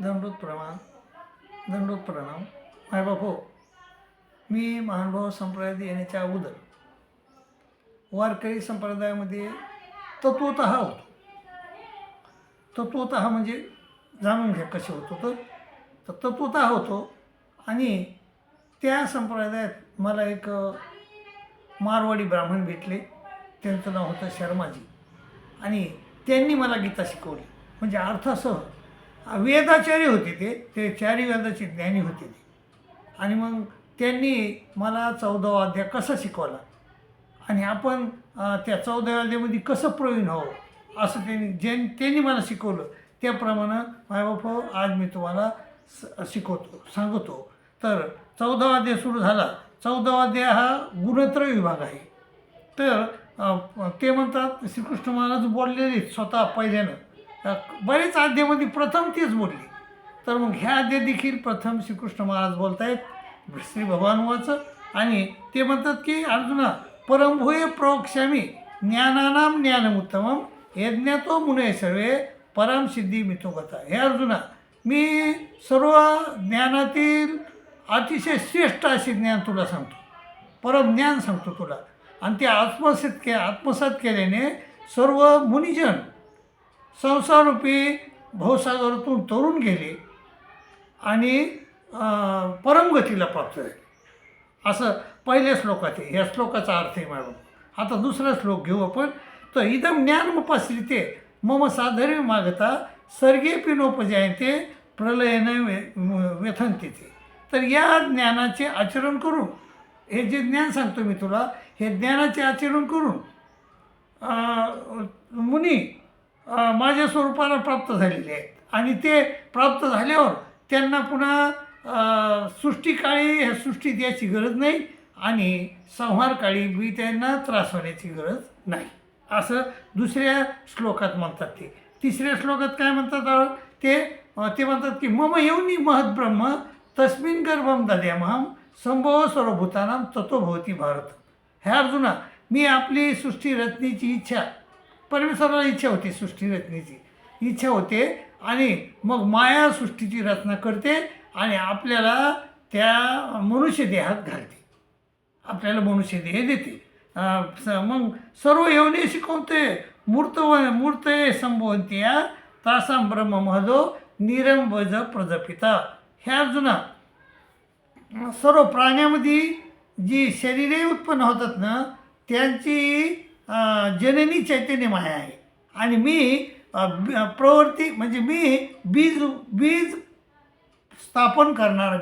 दंडोत प्रणाम. मायबाप हो, मी महानुभाव संप्रदायात येण्याच्या अगोदर वारकरी संप्रदायामध्ये तत्वतः होतो. तत्वतः म्हणजे जाणून घ्या कसे होतो तर तत्वतः होतो. आणि त्या संप्रदायात मला एक मारवाडी ब्राह्मण भेटले. त्यांचं नाव होतं शर्माजी. आणि त्यांनी मला गीता शिकवली. म्हणजे अर्थासह वेदाचार्य होते ते चारी वेदाचे ज्ञानी होते ते. आणि मग त्यांनी मला 14वा अध्याय कसा शिकवला आणि आपण त्या 14व्या अध्यायामध्ये कसं प्रवीण व्हावं असं त्यांनी मला शिकवलं. त्याप्रमाणे मायबाप आज मी तुम्हाला सांगतो. तर 14वा अध्याय सुरू झाला. 14वा अध्याय हा गुणत्रय विभाग आहे. तर ते म्हणतात श्रीकृष्ण महाराज बोललेले स्वतः पहिल्यानं बरेच अध्यायामध्ये प्रथम तेच बोलले. तर मग ह्या अध्याय देखील प्रथम श्रीकृष्ण महाराज बोलत आहेत श्री भगवानुवाचं. आणि ते म्हणतात की अर्जुना परमभूय प्रवक्ष्यामी ज्ञानानाम ज्ञानमुत्तमम यज्ञातो मुनय सर्वे परम सिद्धी मितो गता. हे अर्जुना, मी सर्व ज्ञानातील अतिशय श्रेष्ठ असे ज्ञान तुला सांगतो, परम ज्ञान सांगतो तुला. आणि ते आत्मसात केल्याने सर्व मुनिजन संसारूपी भवसागरातून तरुण गेले आणि परमगतीला प्राप्त झाले. असं पहिल्या श्लोकात आहे. ह्या श्लोकाचा अर्थ आहे मॅडम. आता दुसरा श्लोक घेऊ आपण. तर इदम ज्ञानमुपाश्रिते मम साधर्म्य मागता सर्गेपि नोपजायते प्रलयन व्यथंती ते. तर या ज्ञानाचे आचरण करून, हे जे ज्ञान सांगतो मी तुला, हे ज्ञानाचे आचरण करून मुनी माझ्या स्वरूपाला प्राप्त झालेले आहेत. आणि ते प्राप्त झाल्यावर त्यांना पुन्हा सृष्टीकाळी ह्या सृष्टीत याची गरज नाही आणि संहारकाळी बी त्यांना त्रास होण्याची गरज नाही असं दुसऱ्या श्लोकात म्हणतात. ते तिसऱ्या श्लोकात काय म्हणतात ते म्हणतात की मम येऊनी महद्ब्रह्म तस्मिन गर्भम दद्यामहम संभव सर्वभूतानाम ततो भवती भारत. हे अर्जुना, मी आपली सृष्टी रचनेची इच्छा, परमेश्वराला इच्छा होती, सृष्टी रचनेची इच्छा होते आणि मग माया सृष्टीची रचना करते आणि आपल्याला त्या मनुष्य देहात घालते, आपल्याला मनुष्य देह देते. मग सर्व येवने शिकवते मूर्त संभवंत्या तासाम ब्रह्म महदो निरंबज प्रजपिता. हे अर्जुना, सर्व प्राण्यामध्ये जी शरीरे उत्पन्न होतात ना त्यांची जननी चैतन्य माया आहे. आणि मी प्रवृत्ती म्हणजे मी बीज स्थापन करणारा,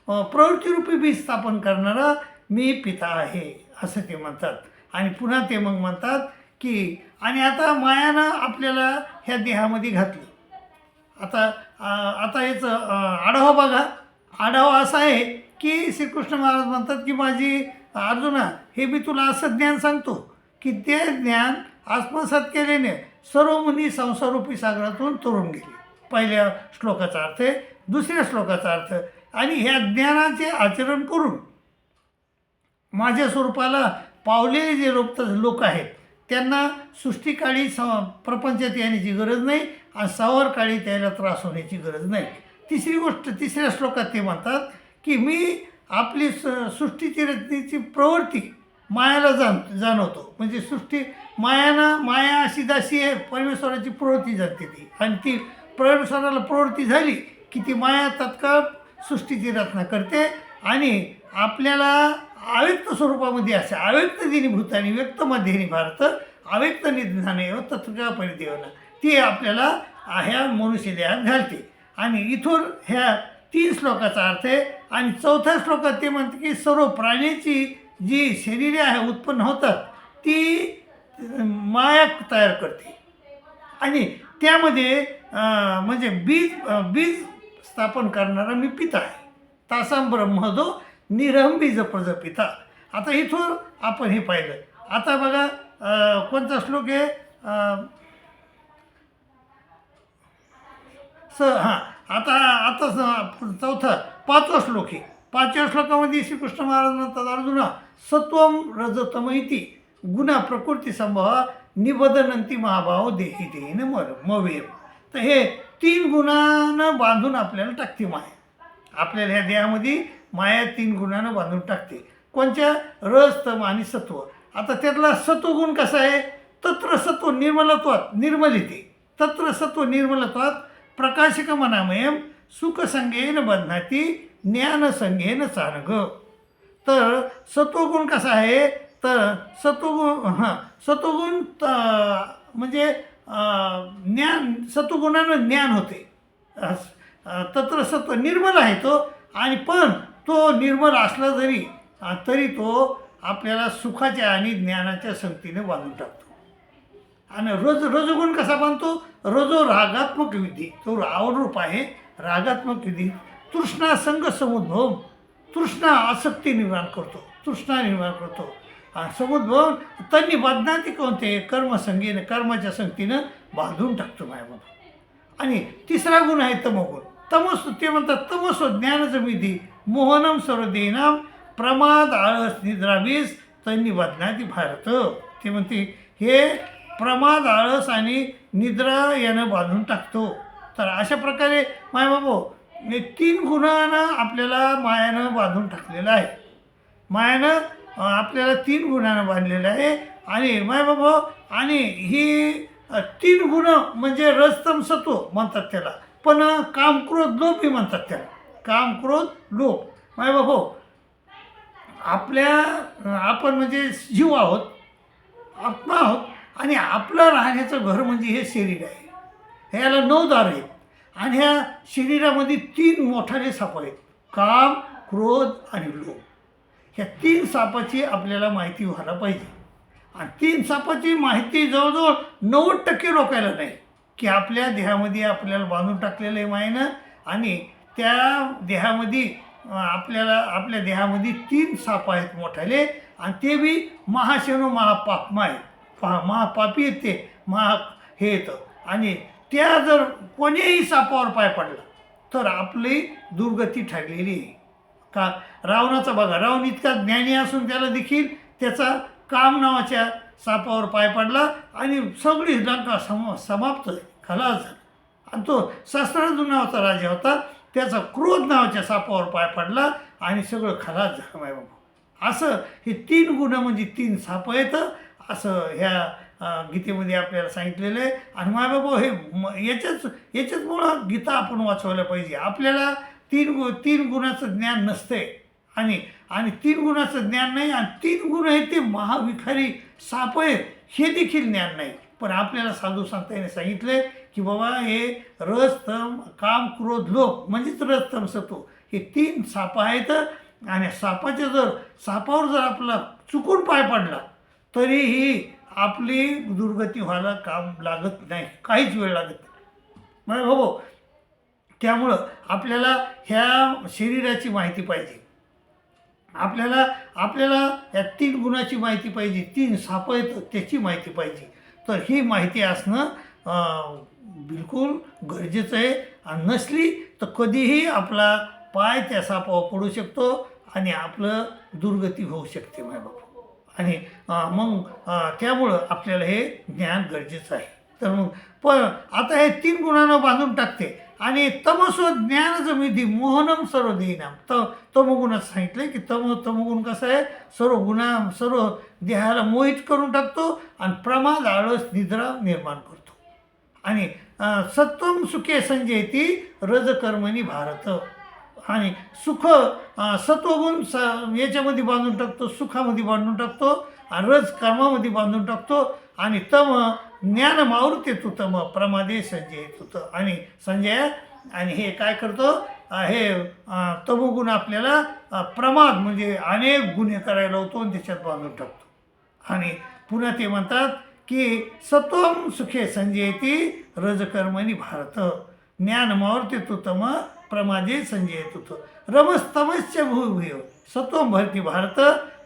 प्रवृत्तीरूपी बीज स्थापन करणारा मी पिता आहे असं ते म्हणतात. आणि पुन्हा ते मग म्हणतात की आणि आता मायानं आपल्याला ह्या देहामध्ये घातलं. आता याचं आढावा बघा. आढावा असा आहे की श्रीकृष्ण महाराज म्हणतात की माझी अर्जुना, हे मी तुला असं ज्ञान सांगतो की ते ज्ञान आत्मसात केल्याने सर्व मुनी संसारूपी सागरातून तरुण गेले. पहिल्या श्लोकाचा अर्थ आहे. दुसऱ्या श्लोकाचा अर्थ, आणि ह्या ज्ञानाचे आचरण करून माझ्या स्वरूपाला पावलेले जे लोक आहेत त्यांना सृष्टीकाळी प्रपंचात येण्याची गरज नाही आणि संहारकाळी त्याला त्रास होण्याची गरज नाही. तिसरी गोष्ट, तिसऱ्या श्लोकात ते म्हणतात की मी आपली सृष्टीची रचनेची प्रवृत्ती मायाला जाणवतो. म्हणजे सृष्टी माया अशी दासी आहे, परमेश्वराची प्रवृत्ती जाणते ती. आणि ती परमेश्वराला प्रवृत्ती झाली की ती माया तत्काळ सृष्टीची रचना करते आणि आपल्याला अव्यक्त स्वरूपामध्ये असे अव्यक्त दिनी भूतानी व्यक्त मध्येनी भारत अव्यक्त निधनाने तत्का परिदेवना ती आपल्याला ह्या मनुष्य देहात घालते. आणि इथून ह्या 3 श्लोकाचा अर्थ आहे. आणि चौथ्या श्लोकात ते म्हणते की सर्व प्राण्याची जी शरीरे आहे उत्पन्न होतात ती माया तयार करते आणि त्यामध्ये म्हणजे बीज स्थापन करणारा मी पिता आहे. तासाम ब्रह्मदो निरंबीज प्रजपिता. आता इथून आपण हे पाहिलं. आता बघा कोणता श्लोक आहे आता चौथा 5वा श्लोक आहे. 5व्या श्लोकामध्ये श्रीकृष्ण महाराज म्हणतात अर्जुना सत्वम रजतम इति गुणा प्रकृती संभवा निबदनंती महाभाव देही देहीन मवेय. तर हे तीन गुणानं बांधून आपल्याला टाकते माया. आपल्याला ह्या देहामध्ये माया 3 गुणानं बांधून टाकते. कोणत्या? रज, तम आणि सत्व. आता त्यातला सत्वगुण कसा आहे? तत्र सत्व निर्मलत्वात, निर्मलिते. तत्र सत्व निर्मलत्वात प्रकाशकमनामयम सुखसंगेन बध्नाती ज्ञानसंगेन चानग. तर सत्वगुण कसा आहे? तर सत्वगुण म्हणजे ज्ञान, सत्वगुणानं ज्ञान होते. तत्र सत्व निर्मल आहे तो, आणि पण तो निर्मल असला तरी तो आपल्याला सुखाच्या आणि ज्ञानाच्या संगतीने बांधून टाकतो. आणि रजोगुण कसा बांधतो? रजो रागात्मक विधी, तो आवरूप आहे. रागात्मक विधी तृष्णा संग समुद्भव, तृष्णा आसक्ती निर्माण करतो, तृष्णा निर्माण करतो. समुद्भव त्यांनी बांधण्यात कोणते? कर्मसंगीनं, कर्माच्या संगतीनं बांधून टाकतो मायाबाबा. आणि तिसरा गुण आहे तमोगुण. ते म्हणतात तमसो ज्ञानाचं विधी मोहनम सर्वदेनाम प्रमाद आळस निद्रावीस त्यांनी बदनाती भारत. ते म्हणते हे प्रमाद, आळस आणि निद्रा यानं बांधून टाकतो. तर अशा प्रकारे मायबाबो 3 गुणानं आपल्याला मायानं बांधून टाकलेलं आहे. मायानं आपल्याला 3 गुणानं बांधलेलं आहे. आणि मायबाबो, आणि ही 3 गुण म्हणजे रजतम सत्व म्हणतात त्याला, पण काम क्रोध लोभही म्हणतात त्याला. काम क्रोध लोभ. मायबाबो, आपण म्हणजे जीव आहोत, आत्मा आहोत, आणि आपलं राहण्याचं घर म्हणजे हे शरीर आहे. ह्याला 9 दार आहेत, आणि ह्या शरीरामध्ये 3 मोठाले साप आहेत, काम, क्रोध आणि लोभ. ह्या 3 सापाची आपल्याला माहिती व्हायला पाहिजे. आणि 3 सापाची माहिती जवळजवळ 90% लोकायला नाही, की आपल्या देहामध्ये आपल्याला बांधून टाकलेलं आहे मायेनं. आणि त्या देहामध्ये आपल्या देहामध्ये 3 साप आहेत मोठाले, आणि ते बी महाशनो महापापमा आहेत, महापापी आहेत ते, हे येतं. आणि त्या जर कोणीही सापावर पाय पडला तर आपली दुर्गती ठरलेली आहे. का? रावणाचा बघा, रावण इतका ज्ञानी असून त्याला देखील त्याचा काम नावाच्या सापावर पाय पडला आणि सगळी लंका समाप्त खलास झाला. आणि तो सहस्रार्जुन नावाचा राजा होता, त्याचा क्रोध नावाच्या सापावर पाय पडला आणि सगळं खलास झालं मायबाबा. असं हे 3 गुण म्हणजे 3 साप आहेत, असं ह्या गीतेमध्ये आपल्याला सांगितलेलं आहे. आणि मायबाबा हे याच्याचमुळं गीता आपण वाचवायला पाहिजे. आपल्याला 3 गुणाचं ज्ञान नसतंय, आणि 3 गुणाचं ज्ञान नाही, आणि 3 गुण आहेत ते महाविखारी साप आहेत हे देखील ज्ञान नाही. पण आपल्याला साधू संतांनी सांगितले की बाबा हे रज, तम, काम, क्रोध, लोभ म्हणजेच रज, तम, सत्व हे 3 साप आहेत. आणि सापावर जर आपला चुकून पाय पडला तरीही आपली दुर्गती व्हायला काम लागत नाही, काहीच वेळ लागत नाही. मग हो, त्यामुळं आपल्याला ह्या शरीराची माहिती पाहिजे, आपल्याला या 3 गुणाची माहिती पाहिजे, 3 साप आहेत त्याची माहिती पाहिजे. तर ही माहिती असणं बिलकुल गरजेचं आहे. आणि नसली तर कधीही आपला पाय त्या सापावर पडू शकतो आणि आपलं दुर्गती होऊ शकते मायबाबा. आणि मग त्यामुळं आपल्याला हे ज्ञान गरजेचं आहे. तर मग पण आता हे 3 गुणानं बांधून टाकते. आणि तमसो ज्ञानाचं विधी मोहनम सर्व देईनाम. तमगुणाचं सांगितलं की तमगुण कसं आहे? सर्व देहाला मोहित करून टाकतो आणि प्रमाद, आळस, निद्रा निर्माण करतो. आणि सत्वम सुखे संजयती रजकर्मणी भारत. आणि सत्वगुण याच्यामध्ये बांधून टाकतो, सुखामध्ये बांधून टाकतो, आणि रज कर्मामध्ये बांधून टाकतो. आणि तम ज्ञान मावृते तू तम प्रमादे संजय तुत. आणि संजय आणि हे काय करतो? हे तमोगुण आपल्याला प्रमाद म्हणजे अनेक गुन्हे करायला होतो आणि त्याच्यात बांधून टाकतो. आणि पुन्हा ते म्हणतात की सत्वम सुखे संजयती रजकर्मणी भारत. ज्ञान मावृते तू तम प्रमादे संजय तुत. रमस्तमश्च भूभूय सत्वम भरती भारत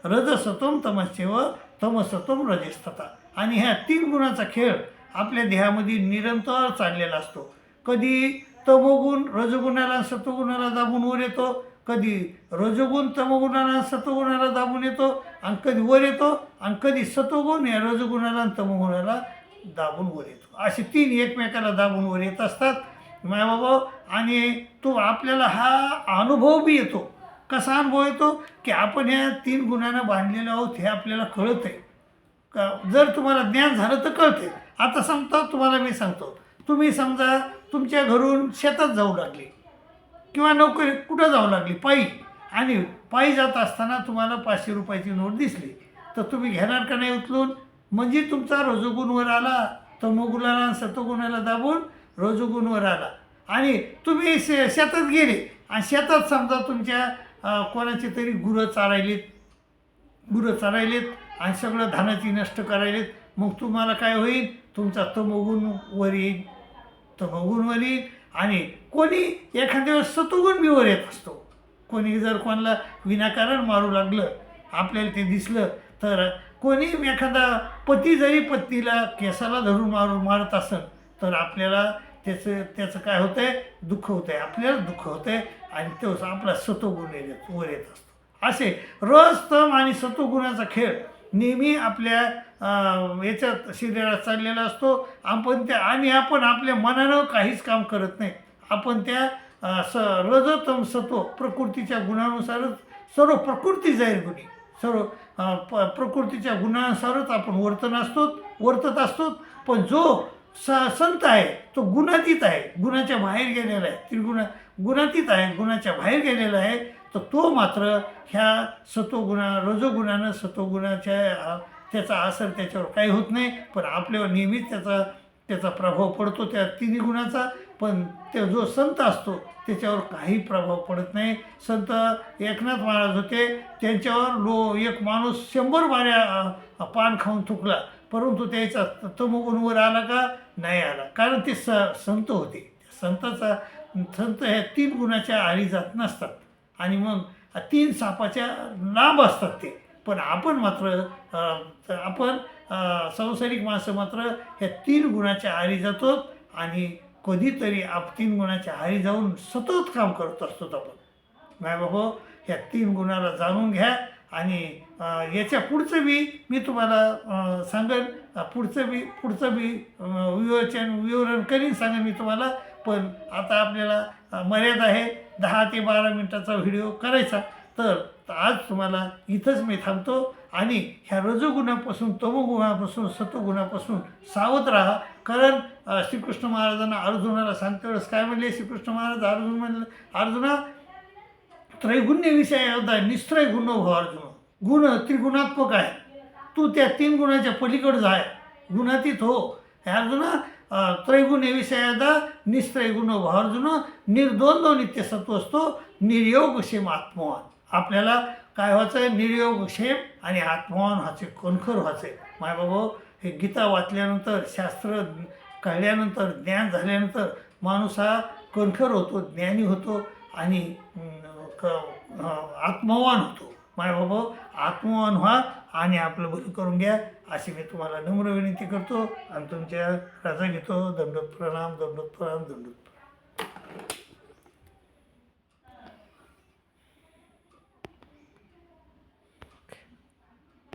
रजसत्वम तमश्चैव तमसत्वम रजस्तथा. आणि ह्या 3 गुणाचा खेळ आपल्या देहामध्ये निरंतर चाललेला असतो. कधी तमोगुण रजगुणाला सत्वगुणाला दाबून वर येतो, कधी रजगुण तमोगुणाला सत्वगुणाला दाबून येतो, आणि कधी वर येतो, आणि कधी सत्वगुण या रजगुणाला आणि तमोगुणाला दाबून वर येतो. असे 3 एकमेकाला दाबून वर येत असतात. मायबाबा. आणि तो आपल्याला हा अनुभव बी येतो. कसा अनुभव येतो की आपण ह्या 3 गुणांना बांधलेलो आहोत हे आपल्याला कळत आहे. जर तुम्हाला ज्ञान झालं तर कळते. आता तुम्हाला मी सांगतो, तुम्ही समजा तुमच्या घरून शेतात जाऊ लागले किंवा नोकरी कुठं जाऊ लागली पायी, आणि पायी जात असताना तुम्हाला 500 रुपयाची नोट दिसली, तर तुम्ही घेणार का नाही उचलून? म्हणजे तुमचा रजोगुणवर आला, तमोगुणाला आणि सतोगुणाला दाबून रजोगुणवर आला. आणि तुम्ही शेतात गेले आणि शेतात समजा तुमच्या कोणाचे तरी गुरं चारायलेत आणि सगळं धानाची नष्ट करायलेत. मग तुम्हाला काय होईल? तुमचा तमोगुण वर येईल. आणि कोणी एखाद्या वेळेस सतोगुण बी वर येत असतो. कोणी जर कोणाला विनाकारण मारू लागलं, आपल्याला ते दिसलं, तर कोणी एखादा पती जरी पत्नीला केसाला धरून मारत असेल, तर आपल्याला त्याचं काय होतं आहे? दुःख होतं आहे, आपल्याला दुःख होतं आहे. आणि तो आपला सतोगुण वर येत असतो. असे रज, तम आणि सतोगुणाचा खेळ नेहमी आपल्या याच्यात शरीरात चाललेला असतो. आपण आपल्या मनानं काहीच काम करत नाही. आपण त्या रज, तम, सत्व प्रकृतीच्या गुणानुसारच सर्व प्रकृती जाहीर गुणी, सर्व प्रकृतीच्या गुणानुसारच आपण वर्तत असतो. पण जो संत आहे तो गुणातीत आहे, गुणाच्या बाहेर गेलेला आहे. गुणातीत आहे, गुणाच्या बाहेर गेलेला आहे. तर तो मात्र ह्या रजोगुणानं सत्वगुणाच्या त्याचा असर त्याच्यावर काही होत नाही. पण आपल्यावर नेहमीच त्याचा प्रभाव पडतो त्या तिन्ही गुणाचा. पण ते जो संत असतो त्याच्यावर काही प्रभाव पडत नाही. संत एकनाथ महाराज होते, त्यांच्यावर एक माणूस 100 बाऱ्या पान खाऊन थुकला, परंतु त्याचा तमोगुणवर आला का? नाही आला. कारण ते संत होते. संत ह्या 3 गुणाच्या आरी जात नसतात. आणि मग 3 सापाच्या लांब असतात ते. पण आपण मात्र संसारिक माणसं मात्र ह्या 3 गुणाच्या आरी जातो. आणि कधीतरी 3 गुणाच्या आरी जाऊन सतत काम करत असतो आपण. बाबा, ह्या 3 गुणाला जाणून घ्या. आणि याच्या पुढचं बी मी तुम्हाला सांगेन, पुढचं बी विवरण करीन, सांगेन मी तुम्हाला. पण आता आपल्याला मर्यादा आहे 10 ते 12 मिनटाचा व्हिडिओ करायचा. तर आज तुम्हाला इथंच मी थांबतो. आणि ह्या रजोगुणापासून, तमोगुणापासून, सत्वगुणापासून सावध राहा. कारण श्रीकृष्ण महाराजांना अर्जुनाला सांगते वेळेस काय म्हणले श्रीकृष्ण महाराज? अर्जुना, त्रैगुण्य विषय होता, निस्त्रय गुण हो अर्जुन. गुण त्रिगुणात्मक आहे, तू त्या 3 गुणाच्या पलीकडे जाय, गुणातीत हो. अर्जुना, त्रैगुण्य विषयादा निस्त्रय गुण हो अर्जुन. निर्द्वंद्व नित्य सत्व असतो, निर्योग क्षेम आत्मवान. आपल्याला काय व्हायचं आहे? निर्योग क्षेम आणि आत्मवान व्हायचे, कणखर व्हायचे. मायबाबा, हे गीता वाचल्यानंतर, शास्त्र कळल्यानंतर, ज्ञान झाल्यानंतर माणूस हा कणखर होतो, ज्ञानी होतो आणि आत्मवान होतो. मायबाबा, आत्मवान व्हा आणि आपलं भलं करून घ्या, अशी मी तुम्हाला नम्र विनंती करतो. आणि तुमच्या रजा घेतो. दंडोत प्रणाम.